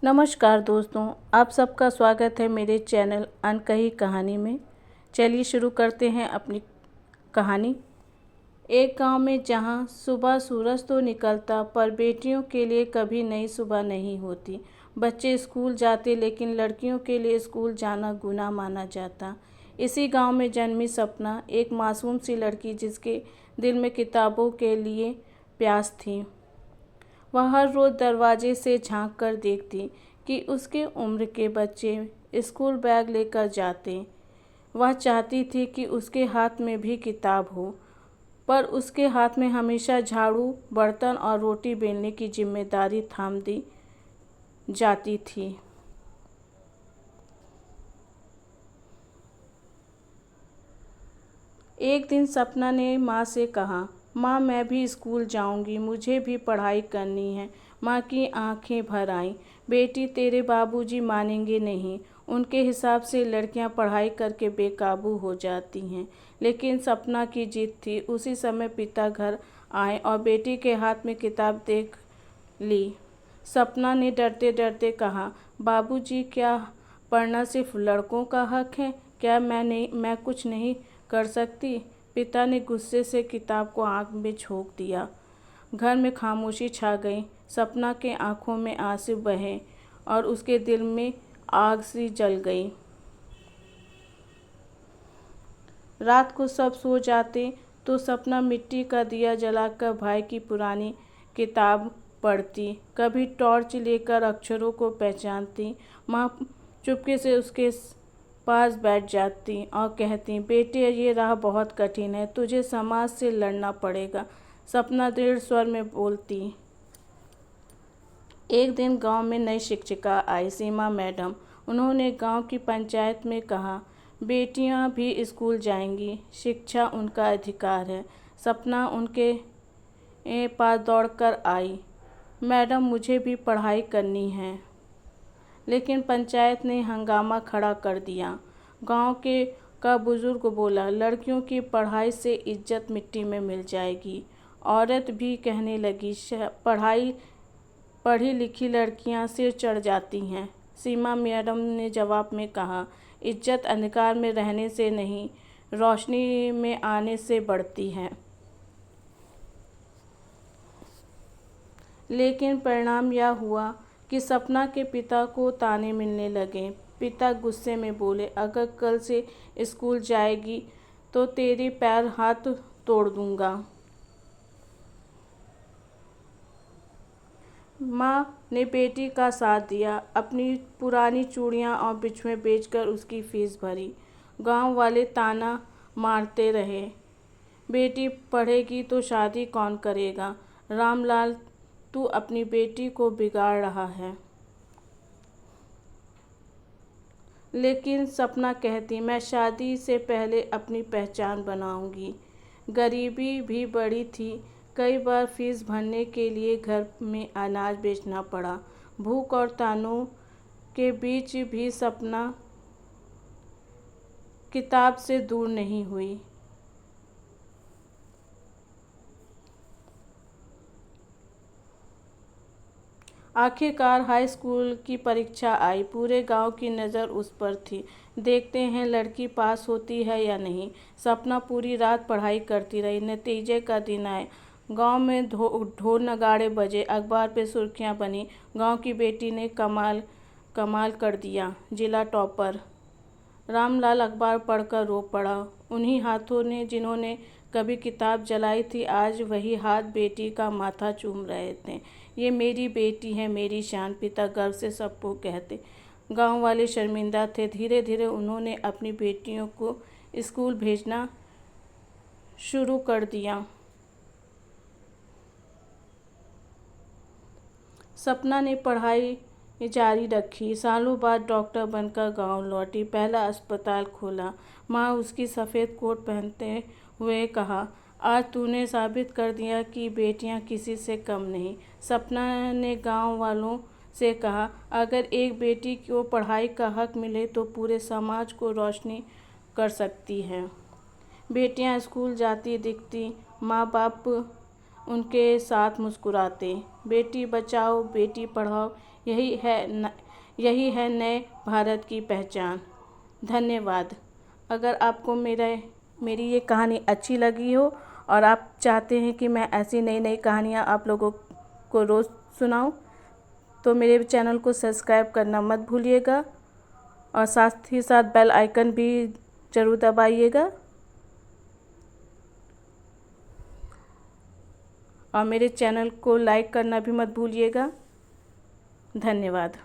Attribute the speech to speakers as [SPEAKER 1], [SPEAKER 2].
[SPEAKER 1] नमस्कार दोस्तों, आप सबका स्वागत है मेरे चैनल अनकही कहानी में। चलिए शुरू करते हैं अपनी कहानी। एक गांव में जहां सुबह सूरज तो निकलता पर बेटियों के लिए कभी नई सुबह नहीं होती। बच्चे स्कूल जाते लेकिन लड़कियों के लिए स्कूल जाना गुनाह माना जाता। इसी गांव में जन्मी सपना, एक मासूम सी लड़की जिसके दिल में किताबों के लिए प्यास थी। वह हर रोज़ दरवाजे से झांक कर देखती कि उसके उम्र के बच्चे स्कूल बैग लेकर जाते। वह चाहती थी कि उसके हाथ में भी किताब हो, पर उसके हाथ में हमेशा झाड़ू, बर्तन और रोटी बेलने की जिम्मेदारी थाम दी जाती थी। एक दिन सपना ने माँ से कहा, माँ मैं भी स्कूल जाऊंगी, मुझे भी पढ़ाई करनी है। माँ की आंखें भर आईं। बेटी तेरे बाबूजी मानेंगे नहीं, उनके हिसाब से लड़कियां पढ़ाई करके बेकाबू हो जाती हैं। लेकिन सपना की जिद थी। उसी समय पिता घर आए और बेटी के हाथ में किताब देख ली। सपना ने डरते डरते कहा, बाबूजी क्या पढ़ना सिर्फ लड़कों का हक है? क्या मैं कुछ नहीं कर सकती? पिता ने गुस्से से किताब को आंख में झोंक दिया। घर में खामोशी छा गई। सपना के आंखों में आंसू बहे और उसके दिल में आग सी जल गई। रात को सब सो जाते तो सपना मिट्टी का दिया जलाकर भाई की पुरानी किताब पढ़ती। कभी टॉर्च लेकर अक्षरों को पहचानती। माँ चुपके से उसके पास बैठ जाती और कहती, बेटे ये राह बहुत कठिन है, तुझे समाज से लड़ना पड़ेगा। सपना दृढ़ स्वर में बोलती। एक दिन गांव में नई शिक्षिका आई, सीमा मैडम। उन्होंने गांव की पंचायत में कहा, बेटियां भी स्कूल जाएंगी, शिक्षा उनका अधिकार है। सपना उनके पास दौड़कर आई, मैडम मुझे भी पढ़ाई करनी है। लेकिन पंचायत ने हंगामा खड़ा कर दिया। गांव के का बुजुर्ग बोला, लड़कियों की पढ़ाई से इज्जत मिट्टी में मिल जाएगी। औरत भी कहने लगी, पढ़ी लिखी लड़कियां सिर चढ़ जाती हैं। सीमा मैडम ने जवाब में कहा, इज्जत अंधकार में रहने से नहीं, रोशनी में आने से बढ़ती है। लेकिन परिणाम यह हुआ कि सपना के पिता को ताने मिलने लगे। पिता गुस्से में बोले, अगर कल से स्कूल जाएगी तो तेरे पैर हाथ तोड़ दूंगा। माँ ने बेटी का साथ दिया, अपनी पुरानी चूड़ियाँ और बिछुए बेचकर उसकी फीस भरी। गांव वाले ताना मारते रहे, बेटी पढ़ेगी तो शादी कौन करेगा? रामलाल, तू अपनी बेटी को बिगाड़ रहा है। लेकिन सपना कहती, मैं शादी से पहले अपनी पहचान बनाऊंगी। गरीबी भी बड़ी थी। कई बार फीस भरने के लिए घर में अनाज बेचना पड़ा। भूख और तानों के बीच भी सपना किताब से दूर नहीं हुई। आखिरकार हाई स्कूल की परीक्षा आई। पूरे गांव की नज़र उस पर थी। देखते हैं लड़की पास होती है या नहीं। सपना पूरी रात पढ़ाई करती रही। नतीजे का दिन आया। गांव में ढोल नगाड़े बजे, अखबार पे सुर्खियां बनी, गांव की बेटी ने कमाल कमाल कर दिया, जिला टॉपर। रामलाल अखबार पढ़कर रो पड़ा। उन्हीं हाथों ने जिन्होंने कभी किताब जलाई थी, आज वही हाथ बेटी का माथा चूम रहे थे। ये मेरी बेटी है, मेरी शान, पिता गर्व से सबको कहते। गांव वाले शर्मिंदा थे। धीरे धीरे उन्होंने अपनी बेटियों को स्कूल भेजना शुरू कर दिया। सपना ने पढ़ाई जारी रखी। सालों बाद डॉक्टर बनकर गांव लौटी। पहला अस्पताल खोला। माँ उसकी सफ़ेद कोट पहनते हुए कहा, आज तूने साबित कर दिया कि बेटियां किसी से कम नहीं। सपना ने गांव वालों से कहा, अगर एक बेटी को पढ़ाई का हक मिले तो पूरे समाज को रोशनी कर सकती है। बेटियां स्कूल जाती दिखती, माँ बाप उनके साथ मुस्कुराते। बेटी बचाओ बेटी पढ़ाओ, यही है नए भारत की पहचान। धन्यवाद। अगर आपको मेरी ये कहानी अच्छी लगी हो और आप चाहते हैं कि मैं ऐसी नई नई कहानियाँ आप लोगों को रोज़ सुनाऊं, तो मेरे चैनल को सब्सक्राइब करना मत भूलिएगा और साथ ही साथ बेल आइकन भी ज़रूर दबाइएगा और मेरे चैनल को लाइक करना भी मत भूलिएगा। धन्यवाद।